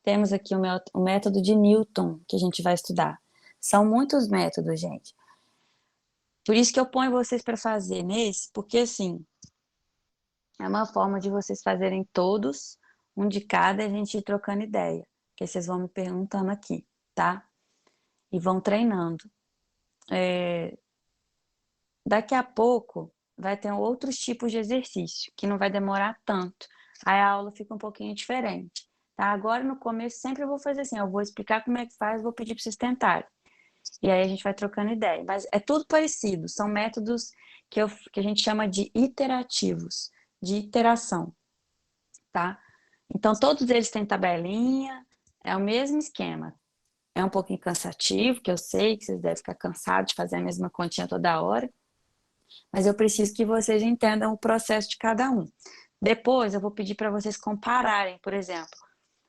Temos aqui o método de Newton, que a gente vai estudar. São muitos métodos, gente. Por isso que eu ponho vocês para fazer nesse, porque assim, é uma forma de vocês fazerem todos, um de cada, e a gente ir trocando ideia. Que vocês vão me perguntando aqui, tá? E vão treinando. Daqui a pouco vai ter outros tipos de exercício, que não vai demorar tanto. Aí a aula fica um pouquinho diferente, tá? Agora no começo sempre eu vou fazer assim, eu vou explicar como é que faz, vou pedir para vocês tentarem. E aí a gente vai trocando ideia. Mas é tudo parecido, são métodos que a gente chama de iterativos, de iteração, tá? Então todos eles têm tabelinha, é o mesmo esquema. É um pouquinho cansativo, que eu sei que vocês devem ficar cansados de fazer a mesma continha toda hora, mas eu preciso que vocês entendam o processo de cada um. Depois eu vou pedir para vocês compararem, por exemplo,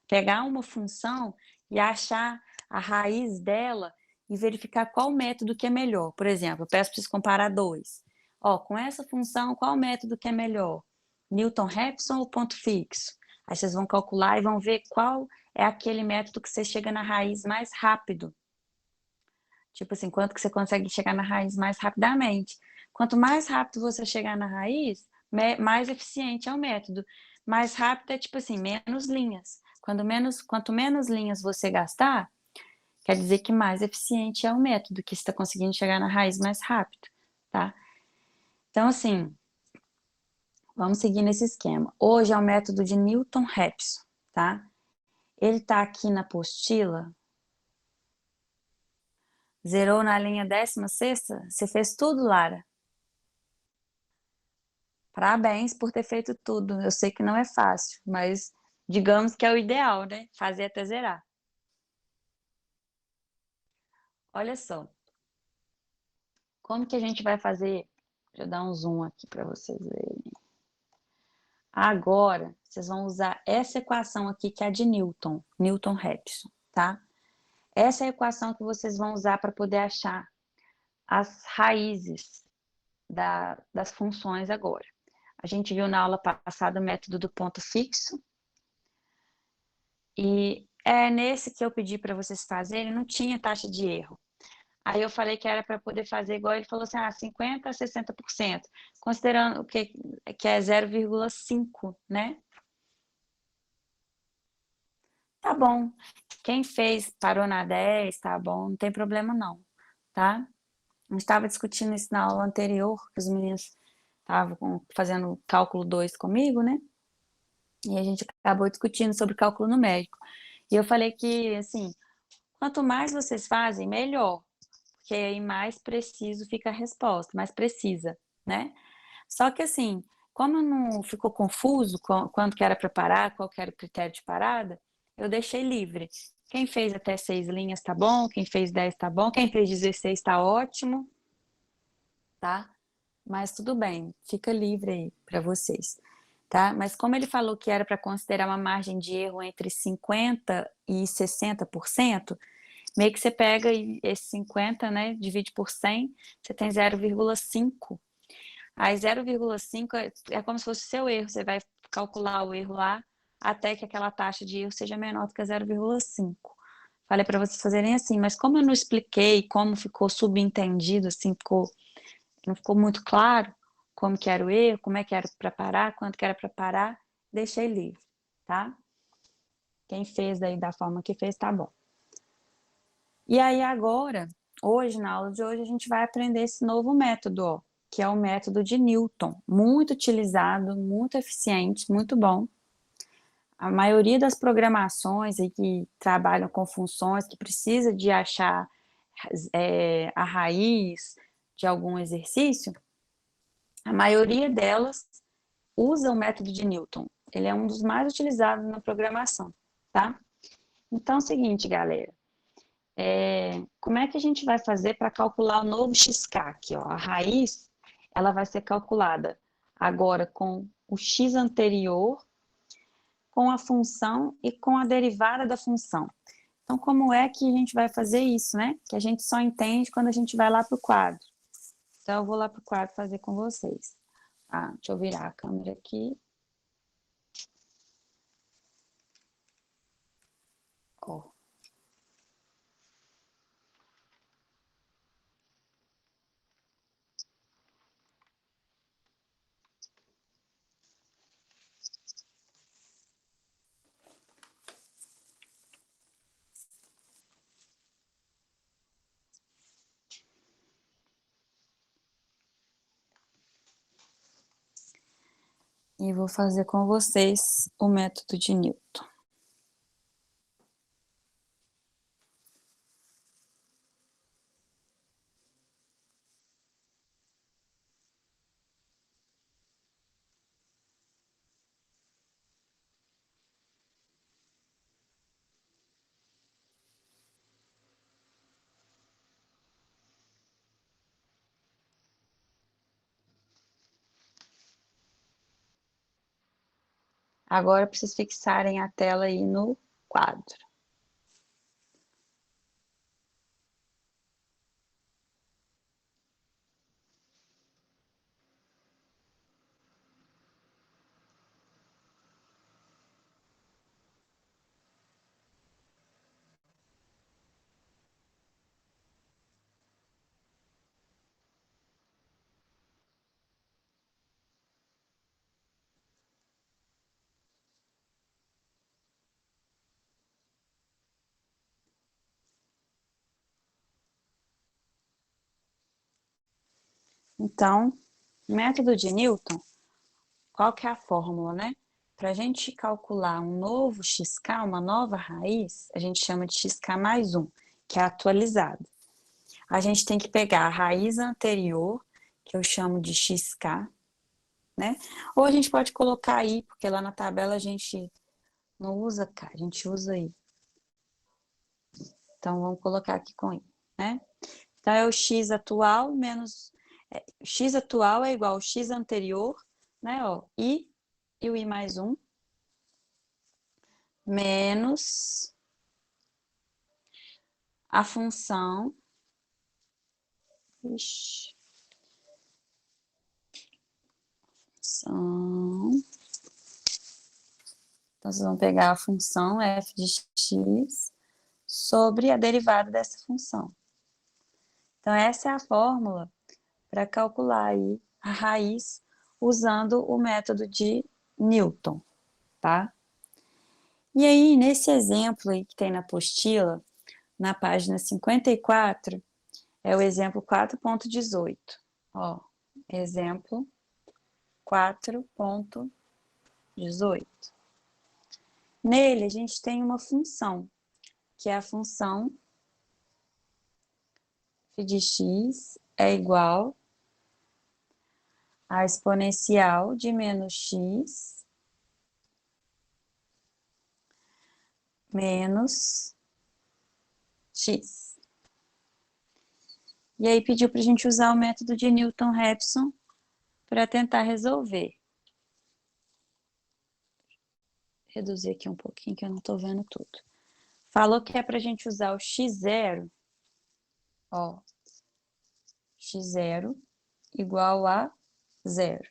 pegar uma função e achar a raiz dela e verificar qual método que é melhor. Por exemplo, eu peço para vocês comparar dois. Ó, com essa função, qual método que é melhor? Newton-Raphson ou ponto fixo? Aí vocês vão calcular e vão ver qual é aquele método que você chega na raiz mais rápido. Tipo assim, quanto que você consegue chegar na raiz mais rapidamente. Quanto mais rápido você chegar na raiz, mais eficiente é o método. Mais rápido é tipo assim, menos linhas. Quanto menos linhas você gastar, quer dizer que mais eficiente é o método, que você está conseguindo chegar na raiz mais rápido, tá? Então, assim, vamos seguir nesse esquema. Hoje é o método de Newton-Raphson, tá? Ele tá aqui na apostila. Zerou na linha 16ª? Você fez tudo, Lara? Parabéns por ter feito tudo. Eu sei que não é fácil, mas digamos que é o ideal, né? Fazer até zerar. Olha só. Como que a gente vai fazer? Deixa eu dar um zoom aqui para vocês verem. Agora, vocês vão usar essa equação aqui, que é a de Newton, Newton-Raphson, tá? Essa é a equação que vocês vão usar para poder achar as raízes das funções agora. A gente viu na aula passada o método do ponto fixo, e é nesse que eu pedi para vocês fazerem, não tinha taxa de erro. Aí eu falei que era para poder fazer igual, ele falou assim, 50% a 60%, considerando que é 0,5, né? Tá bom. Quem fez, parou na 10, tá bom, não tem problema não, tá? A gente estava discutindo isso na aula anterior, que os meninos estavam fazendo cálculo 2 comigo, né? E a gente acabou discutindo sobre cálculo numérico. E eu falei que, assim, quanto mais vocês fazem, melhor, porque aí mais preciso fica a resposta, mais precisa, né? Só que assim, como não ficou confuso quanto que era para parar, qual que era o critério de parada, eu deixei livre. Quem fez até 6 linhas tá bom, quem fez 10 tá bom, quem fez 16 tá ótimo, tá? Mas tudo bem, fica livre aí para vocês, tá? Mas como ele falou que era para considerar uma margem de erro entre 50% e 60%, meio que você pega esse 50, né, divide por 100, você tem 0,5. Aí 0,5 é como se fosse o seu erro, você vai calcular o erro lá até que aquela taxa de erro seja menor do que 0,5. Falei para vocês fazerem assim, mas como eu não expliquei como ficou subentendido, assim, não ficou muito claro como que era o erro, como é que era para parar, quanto que era para parar, deixei livre, tá? Quem fez daí da forma que fez, tá bom. E aí agora, hoje, na aula de hoje, a gente vai aprender esse novo método, ó, que é o método de Newton, muito utilizado, muito eficiente, muito bom. A maioria das programações aí que trabalham com funções, que precisa de achar a raiz de algum exercício, a maioria delas usa o método de Newton. Ele é um dos mais utilizados na programação, tá? Então é o seguinte, galera. Como é que a gente vai fazer para calcular o novo xk aqui, ó? A raiz, ela vai ser calculada agora com o x anterior, com a função e com a derivada da função. Então, como é que a gente vai fazer isso, né? Que a gente só entende quando a gente vai lá para o quadro. Então, eu vou lá para o quadro fazer com vocês. Deixa eu virar a câmera aqui. e vou fazer com vocês o método de Newton. Agora, para vocês fixarem a tela aí no quadro. Então, método de Newton, qual que é a fórmula, né? Para a gente calcular um novo xk, uma nova raiz, a gente chama de xk mais 1, que é atualizado. A gente tem que pegar a raiz anterior, que eu chamo de xk, né? Ou a gente pode colocar aí, porque lá na tabela a gente não usa k, a gente usa i. Então, vamos colocar aqui com i, né? Então, é o x atual menos... x atual é igual ao x anterior, né? Ó, i e o i mais 1, menos a função... Ixi, função... Então, vocês vão pegar a função f de x sobre a derivada dessa função. Então, essa é a fórmula para calcular aí a raiz usando o método de Newton, tá? E aí, nesse exemplo aí que tem na apostila, na página 54, é o exemplo 4.18. Ó, exemplo 4.18. Nele, a gente tem uma função, que é a função f de x é igual a exponencial de menos x menos x. E aí pediu para a gente usar o método de Newton-Raphson para tentar resolver. Reduzir aqui um pouquinho que eu não estou vendo tudo. Falou que é para a gente usar o x0, ó, x0 igual a 0.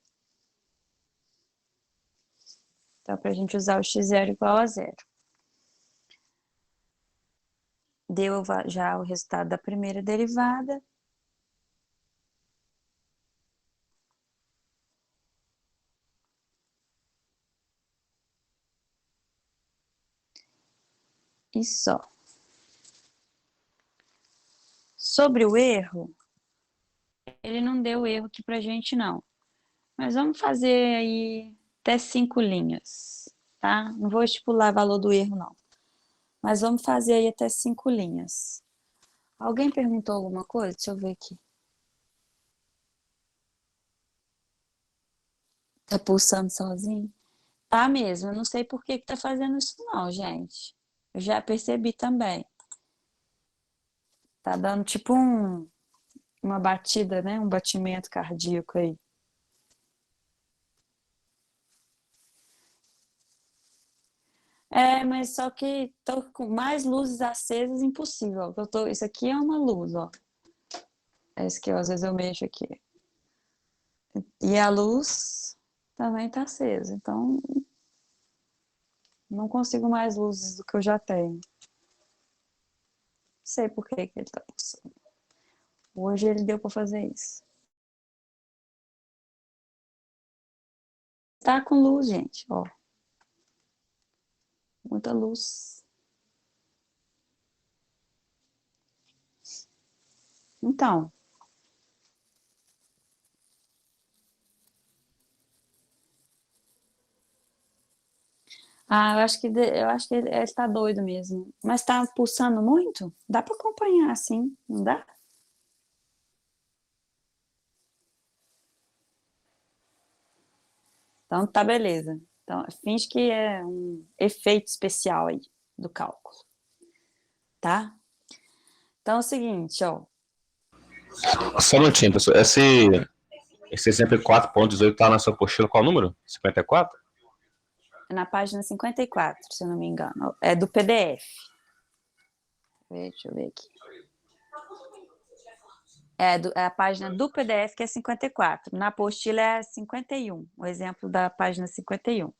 Então, para a gente usar o x0 igual a 0. Deu já o resultado da primeira derivada. E só. Sobre o erro, ele não deu erro aqui pra gente, não. Mas vamos fazer aí até 5 linhas, tá? Não vou estipular o valor do erro, não. Mas vamos fazer aí até 5 linhas. Alguém perguntou alguma coisa? Deixa eu ver aqui. Tá pulsando sozinho? Tá mesmo, eu não sei por que que tá fazendo isso não, gente. Eu já percebi também. Tá dando tipo uma batida, né? Um batimento cardíaco aí. É, mas só que tô com mais luzes acesas, impossível. Isso aqui é uma luz, ó. É isso que às vezes eu mexo aqui. E a luz também tá acesa, então não consigo mais luzes do que eu já tenho. Não sei por que que ele tá pulsando. Hoje ele deu para fazer isso. Tá com luz, gente, ó. Muita luz. Então, Ah, eu acho que ele está doido mesmo. Mas está pulsando muito? Dá para acompanhar assim, não dá? Então tá beleza. Então finge que é um efeito especial aí do cálculo, tá? Então é o seguinte, ó. Só um minutinho, pessoal. Esse exemplo 4.18 tá na sua apostila, qual número? 54? É na página 54, se eu não me engano. É do PDF. Deixa eu ver aqui. É a página do PDF que é 54. Na apostila é 51, o exemplo da página 51.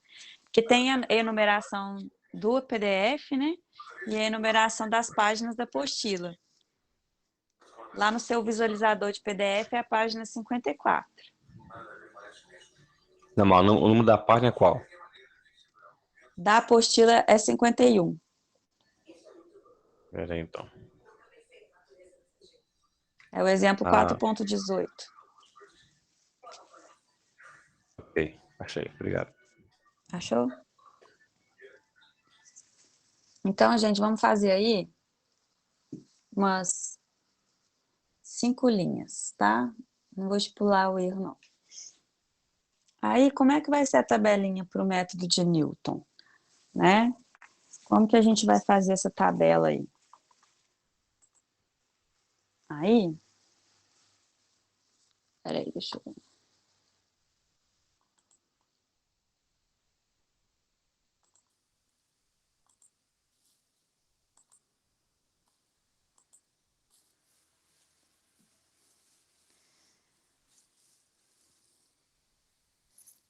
Que tem a enumeração do PDF, né? E a enumeração das páginas da apostila. Lá no seu visualizador de PDF é a página 54. Não, mas o número da página é qual? Da apostila é 51. Pera aí, então. É o exemplo Ah, 4.18. ok. Achei, obrigado. Achou? Então, gente, vamos fazer aí umas 5 linhas, tá? Não vou estipular o erro, não. Aí, como é que vai ser a tabelinha para o método de Newton, né? Como que a gente vai fazer essa tabela aí? Aí, peraí, deixa eu ver.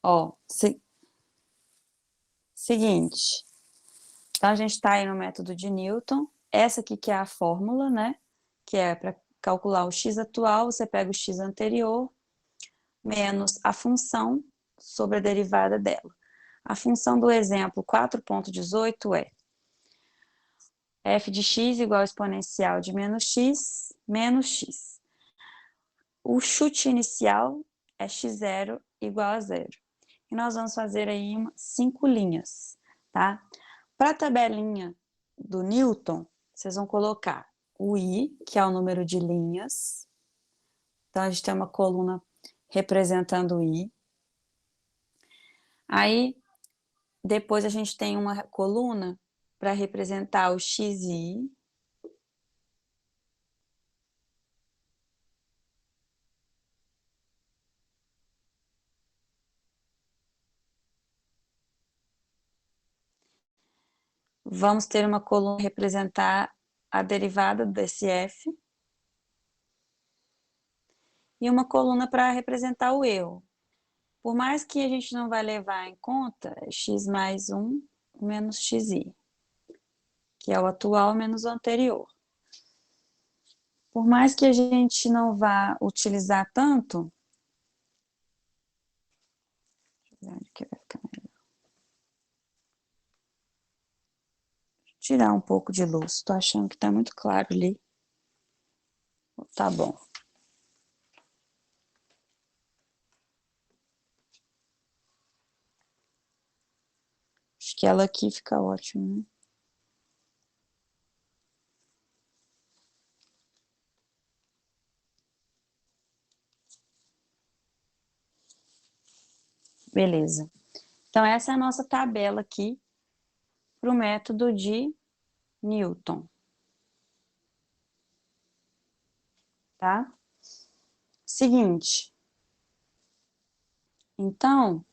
Ó, seguinte. Então, a gente está aí no método de Newton. Essa aqui que é a fórmula, né? Que é para calcular o x atual, você pega o x anterior, menos a função sobre a derivada dela. A função do exemplo 4.18 é f de x igual ao exponencial de menos x. O chute inicial é x0 igual a zero. E nós vamos fazer aí 5 linhas, tá? Para a tabelinha do Newton, vocês vão colocar o i, que é o número de linhas. Então, a gente tem uma coluna representando o i. Aí, depois a gente tem uma coluna para representar o xi. Vamos ter uma coluna para representar a derivada desse f. E uma coluna para representar o erro. Por mais que a gente não vai levar em conta x mais 1 menos xi, que é o atual menos o anterior. Por mais que a gente não vá utilizar tanto, tirar um pouco de luz, estou achando que está muito claro ali. Tá bom. Acho que ela aqui fica ótimo, né? Beleza. Então, essa é a nossa tabela aqui para o método de Newton, tá? Seguinte. Então,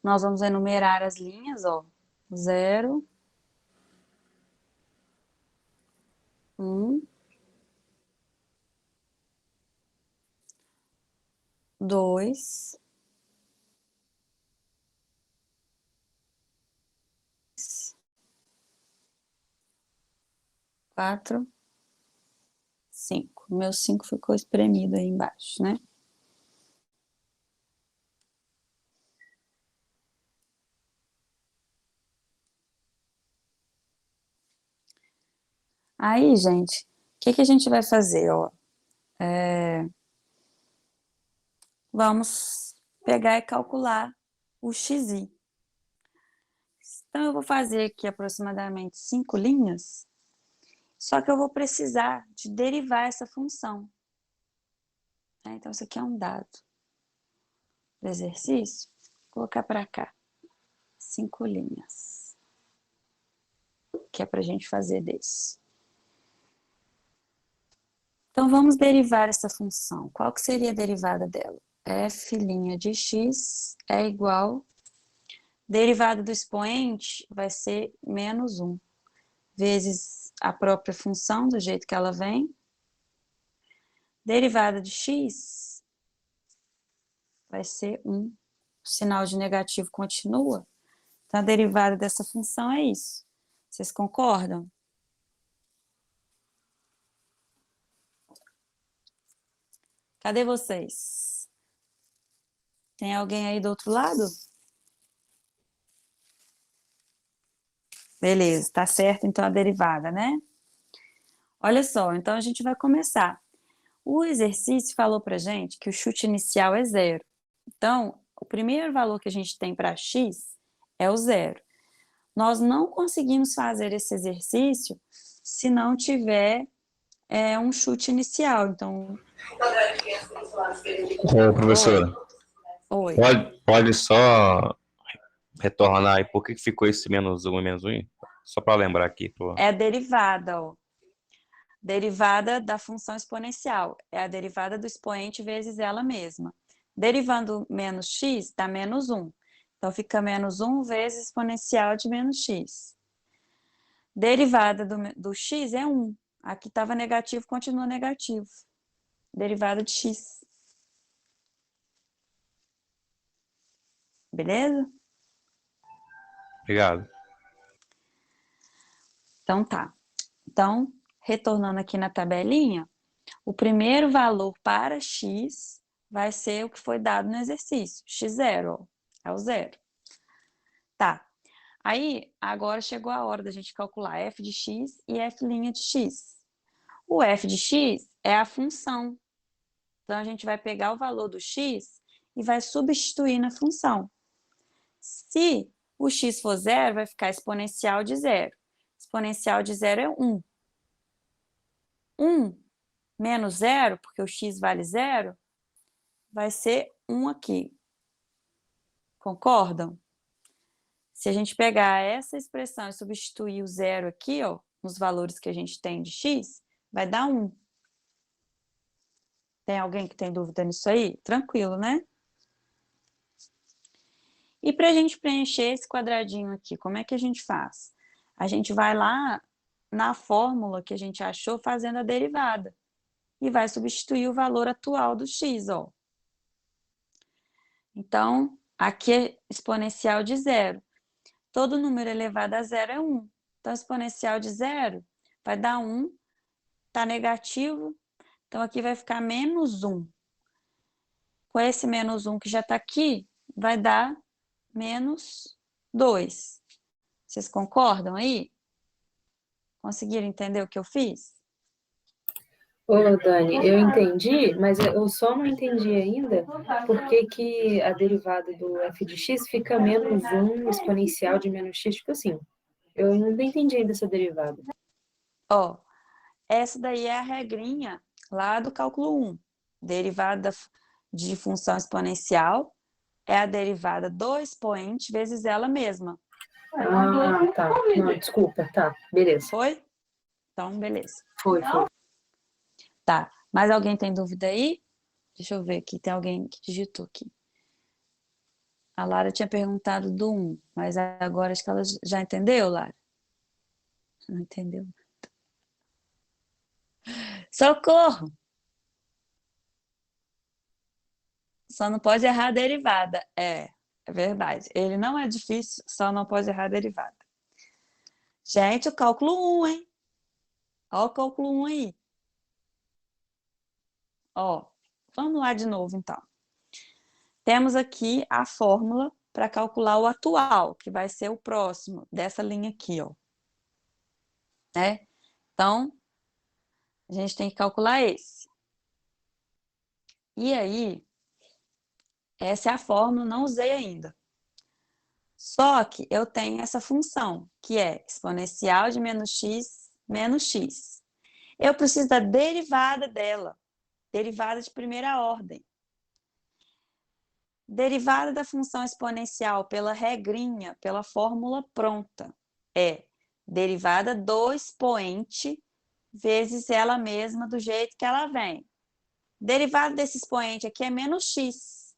nós vamos enumerar as linhas, ó. 0, 1, 2, 4, 5. O meu 5 ficou espremido aí embaixo, né? Aí, gente, o que que a gente vai fazer, ó? Vamos pegar e calcular o xi. Então, eu vou fazer aqui aproximadamente 5 linhas, só que eu vou precisar de derivar essa função. Então, isso aqui é um dado do exercício. Vou colocar para cá. 5 linhas. Que é para a gente fazer desse. Então, vamos derivar essa função. Qual que seria a derivada dela? F' de x é igual... Derivada do expoente vai ser menos 1, vezes a própria função, do jeito que ela vem. Derivada de x vai ser 1. O sinal de negativo continua. Então, a derivada dessa função é isso. Vocês concordam? Cadê vocês? Tem alguém aí do outro lado? Beleza, tá certo então a derivada, né? Olha só, então a gente vai começar. O exercício falou pra gente que o chute inicial é 0. Então, o primeiro valor que a gente tem para x é o 0. Nós não conseguimos fazer esse exercício se não tiver um chute inicial. Então, Ô, professora, oi. pode só retornar aí por que ficou esse menos 1 e menos 1? Só para lembrar aqui. É a derivada, ó. Derivada da função exponencial. É a derivada do expoente vezes ela mesma. Derivando menos x, dá menos 1. Então, fica menos 1 vezes exponencial de menos x. Derivada do x é 1. Aqui estava negativo, continua negativo. Derivada de x. Beleza? Obrigado. Então, tá. Então, retornando aqui na tabelinha, o primeiro valor para x vai ser o que foi dado no exercício. x0, ó, é o 0. Tá. Aí, agora chegou a hora da gente calcular f de x e f' de x. O f de x é a função. Então, a gente vai pegar o valor do x e vai substituir na função. Se o x for 0, vai ficar exponencial de 0. Exponencial de 0 é 1. 1 menos 0, porque o x vale 0, vai ser 1 aqui. Concordam? Se a gente pegar essa expressão e substituir o 0 aqui, ó, nos valores que a gente tem de x, vai dar 1. Tem alguém que tem dúvida nisso aí? Tranquilo, né? E para a gente preencher esse quadradinho aqui, como é que a gente faz? A gente vai lá na fórmula que a gente achou fazendo a derivada e vai substituir o valor atual do x, ó. Então, aqui é exponencial de 0. Todo número elevado a 0 é 1. Então, exponencial de 0 vai dar 1, está negativo, então aqui vai ficar menos 1. Com esse menos 1 que já está aqui, vai dar menos 2. Vocês concordam aí? Conseguiram entender o que eu fiz? Ô, Dani, eu entendi, mas eu só não entendi ainda por que que a derivada do f de x fica menos 1 exponencial de menos x, tipo assim, eu não entendi ainda essa derivada. Ó, essa daí é a regrinha lá do cálculo 1. Derivada de função exponencial é a derivada do expoente vezes ela mesma. Ah, tá. Não, desculpa, tá, beleza. Foi? Então, beleza. Foi. Tá. Mais alguém tem dúvida aí? Deixa eu ver aqui, tem alguém que digitou aqui. A Lara tinha perguntado do 1, mas agora acho que ela já entendeu, Lara? Não entendeu. Socorro! Só não pode errar a derivada. É verdade. Ele não é difícil, só não pode errar a derivada. Gente, o cálculo 1, hein? Olha o cálculo 1 aí. Ó, vamos lá de novo, então. Temos aqui a fórmula para calcular o atual, que vai ser o próximo dessa linha aqui, ó. Né? Então, a gente tem que calcular esse. E aí, essa é a fórmula, não usei ainda. Só que eu tenho essa função, que é exponencial de menos x menos x. Eu preciso da derivada dela, derivada de primeira ordem. Derivada da função exponencial pela regrinha, pela fórmula pronta, é derivada do expoente vezes ela mesma do jeito que ela vem. Derivada desse expoente aqui é menos x,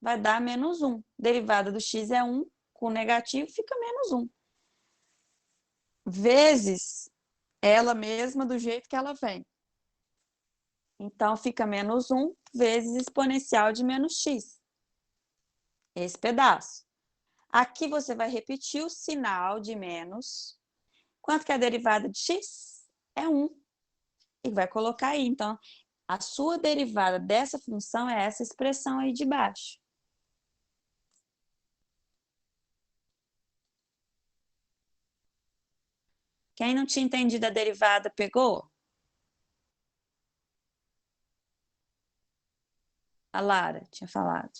vai dar menos 1. Derivada do x é 1, com negativo fica menos 1. Vezes ela mesma do jeito que ela vem. Então, fica menos 1 vezes exponencial de menos x. Esse pedaço. Aqui você vai repetir o sinal de menos. Quanto que é a derivada de x? É 1. E vai colocar aí. Então, a sua derivada dessa função é essa expressão aí de baixo. Quem não tinha entendido a derivada, pegou? A Lara tinha falado.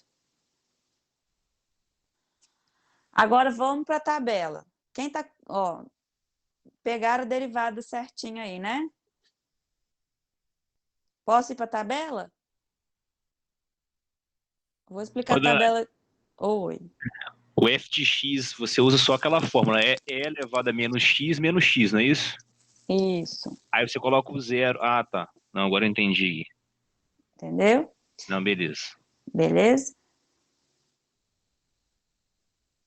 Agora vamos para a tabela. Quem tá, ó, pegaram a derivada certinho aí, né? Posso ir para a tabela? Vou explicar Ô, a Dani, tabela. Oi. o f de x, você usa só aquela fórmula, é elevado a menos x, não é isso? Isso. Aí você coloca o zero. Ah, tá. Não, agora eu entendi. Entendeu? Não, beleza. Beleza?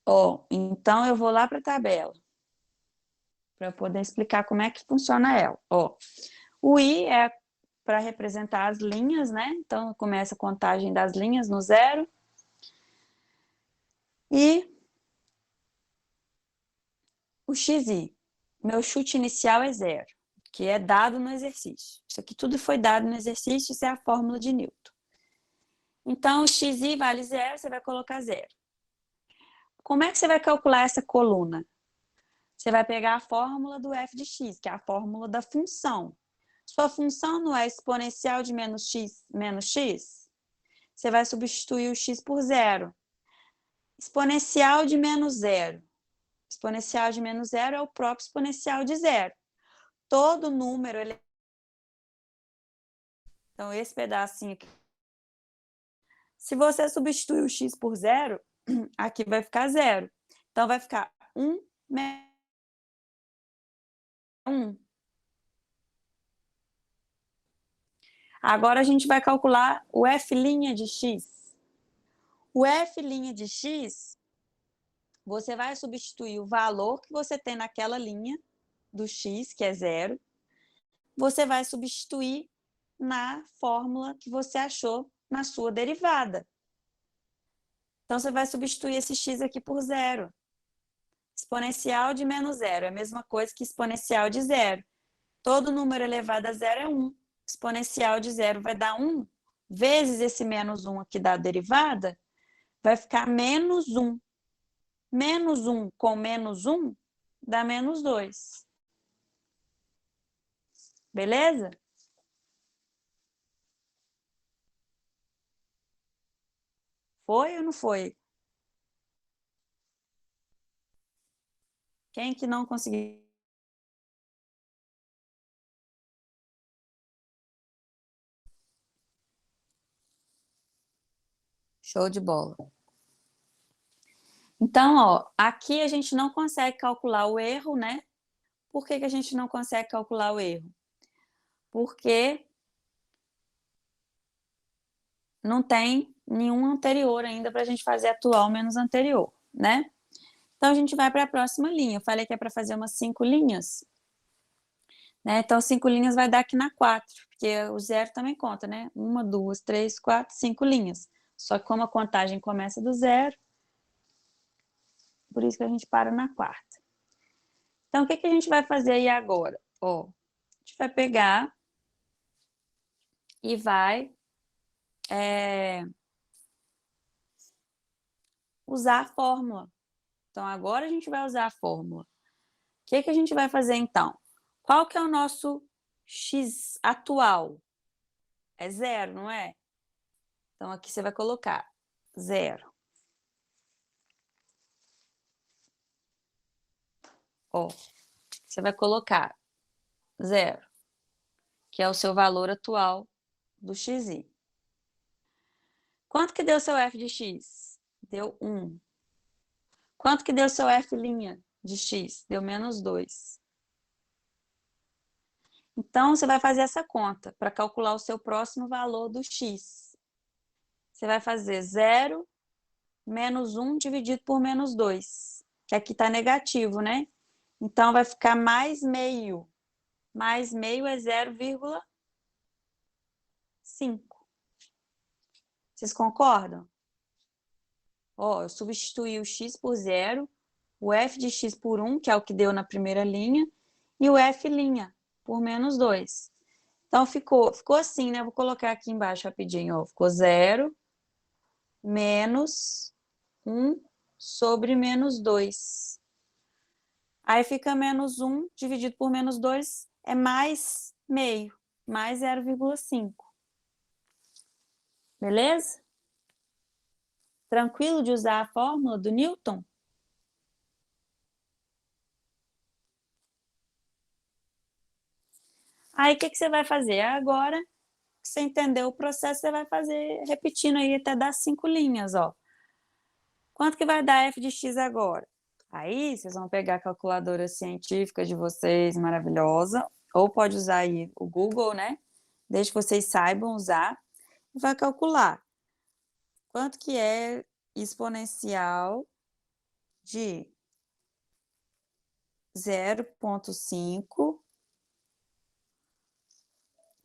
Ó, então eu vou lá para a tabela. Para eu poder explicar como é que funciona ela. Ó, o i é para representar as linhas, né? Então, começa a contagem das linhas no zero. E o xi, meu chute inicial é zero, que é dado no exercício. Isso aqui tudo foi dado no exercício, isso é a fórmula de Newton. Então, o xi vale zero, você vai colocar zero. Como é que você vai calcular essa coluna? Você vai pegar a fórmula do f de x, que é a fórmula da função. Sua função não é exponencial de menos x? Você vai substituir o x por zero. Exponencial de menos zero. Exponencial de menos zero é o próprio exponencial de zero. Todo número... Então, esse pedacinho aqui. Se você substituir o x por zero, aqui vai ficar zero. Então, vai ficar 1 menos 1. Agora, a gente vai calcular o f' de x. O f' de x, você vai substituir o valor que você tem naquela linha do x, que é zero, você vai substituir na fórmula que você achou na sua derivada. Então, você vai substituir esse x aqui por zero. Exponencial de menos zero é a mesma coisa que exponencial de zero. Todo número elevado a zero é 1. Exponencial de zero vai dar 1, vezes esse menos 1 aqui da derivada, vai ficar menos 1. Menos 1 com menos 1 dá menos 2. Beleza? Foi ou não foi? Quem que não conseguiu? Show de bola. Então, ó, aqui a gente não consegue calcular o erro, né? Por que que a gente não consegue calcular o erro? Porque não tem nenhum anterior ainda para a gente fazer atual menos anterior, né? Então, a gente vai para a próxima linha. Eu falei que é para fazer umas 5 linhas, né? Então, 5 linhas vai dar aqui na 4, porque o zero também conta, né? 1, 2, 3, 4, 5 linhas. Só que como a contagem começa do zero, por isso que a gente para na quarta. Então, o que que a gente vai fazer aí agora? Ó, a gente vai pegar e vai usar a fórmula. Então, agora a gente vai usar a fórmula. O que que a gente vai fazer, então? Qual que é o nosso x atual? É zero, não é? Então, aqui você vai colocar zero. Ó, você vai colocar 0, que é o seu valor atual do xi. Quanto que deu seu f de x? Deu 1. Quanto que deu seu f' de x? Deu menos 2. Então, você vai fazer essa conta para calcular o seu próximo valor do x. Você vai fazer 0 menos 1 dividido por menos 2, que aqui está negativo, né? Então, vai ficar mais meio. Mais meio é 0,5. Vocês concordam? Ó, eu substituí o x por 0, o f de x por 1, que é o que deu na primeira linha, e o f' por menos 2. Então, ficou assim, né? Vou colocar aqui embaixo rapidinho, ó. Ficou 0 menos 1 sobre menos 2. Aí fica menos 1 dividido por menos 2 é mais meio, mais 0,5. Beleza? Tranquilo de usar a fórmula do Newton? Aí, o que você vai fazer? Agora, que você entendeu o processo, você vai fazer, repetindo aí até dar 5 linhas, ó. Quanto que vai dar f de x agora? Aí, vocês vão pegar a calculadora científica de vocês, maravilhosa, ou pode usar aí o Google, né? Desde que vocês saibam usar, e vai calcular quanto que é exponencial de 0,5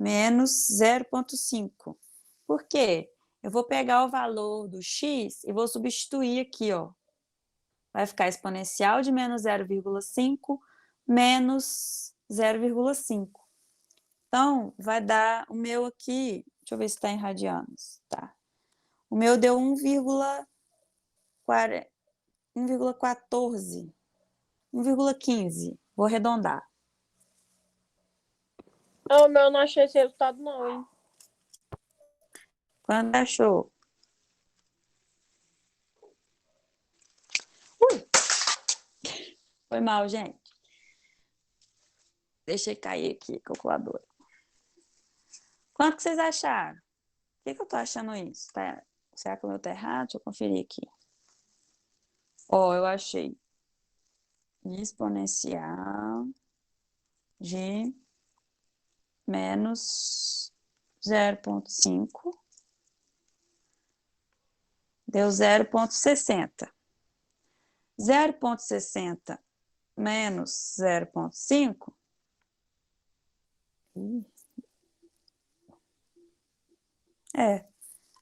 menos 0,5. Por quê? Eu vou pegar o valor do x e vou substituir aqui, ó. Vai ficar exponencial de menos 0,5 menos 0,5. Então, vai dar o meu aqui, deixa eu ver se está em radianos. Tá. O meu deu 1,14, 1,15. Vou arredondar. O meu não achei esse resultado, não, hein? Quando achou? Foi mal, gente. Deixei cair aqui a calculadora. Quanto que vocês acharam? Por que eu tô achando isso? Tá? Será que o meu tá errado? Deixa eu conferir aqui. Ó, eu achei. Exponencial de menos 0,5 deu 0,60. 0,60 menos 0,5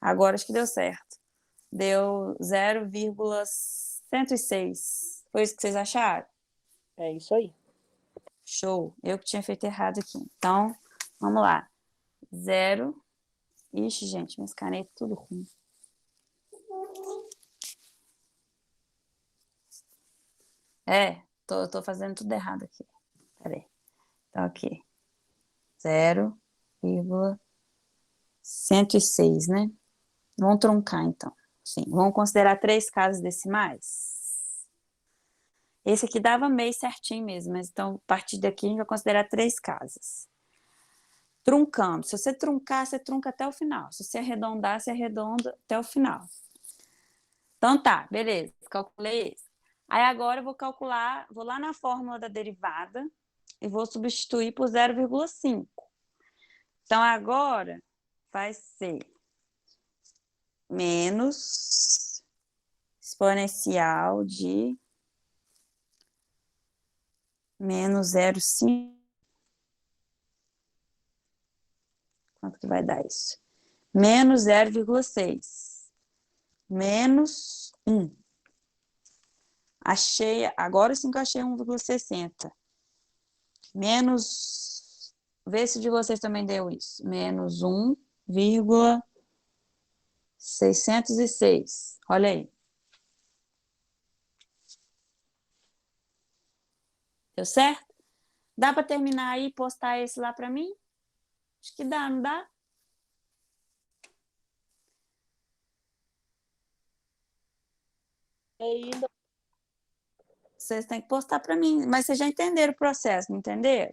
agora acho que deu certo. Deu 0,106. Foi isso que vocês acharam? É isso aí. Show. Eu que tinha feito errado aqui. Então, vamos lá. 0. Ixi, gente, minhas canetas tudo ruim. Tô fazendo tudo errado aqui. Peraí. Então, aqui. 0,106, né? Vamos truncar, então. Sim, vamos considerar 3 casas decimais. Esse aqui dava meio certinho mesmo, mas então, a partir daqui, a gente vai considerar 3 casas. Truncando. Se você truncar, você trunca até o final. Se você arredondar, você arredonda até o final. Então tá, beleza. Calculei esse. Aí agora eu vou calcular, vou lá na fórmula da derivada e vou substituir por 0,5. Então agora vai ser menos exponencial de menos 0,5. Quanto que vai dar isso? Menos 0,6. Menos 1. Achei, agora sim que eu achei 1,60. Menos, vê se de vocês também deu isso. Menos 1,606. Olha aí. Deu certo? Dá para terminar aí e postar esse lá para mim? Acho que dá, não dá? Aí, Vocês têm que postar para mim. Mas vocês já entenderam o processo, não entenderam?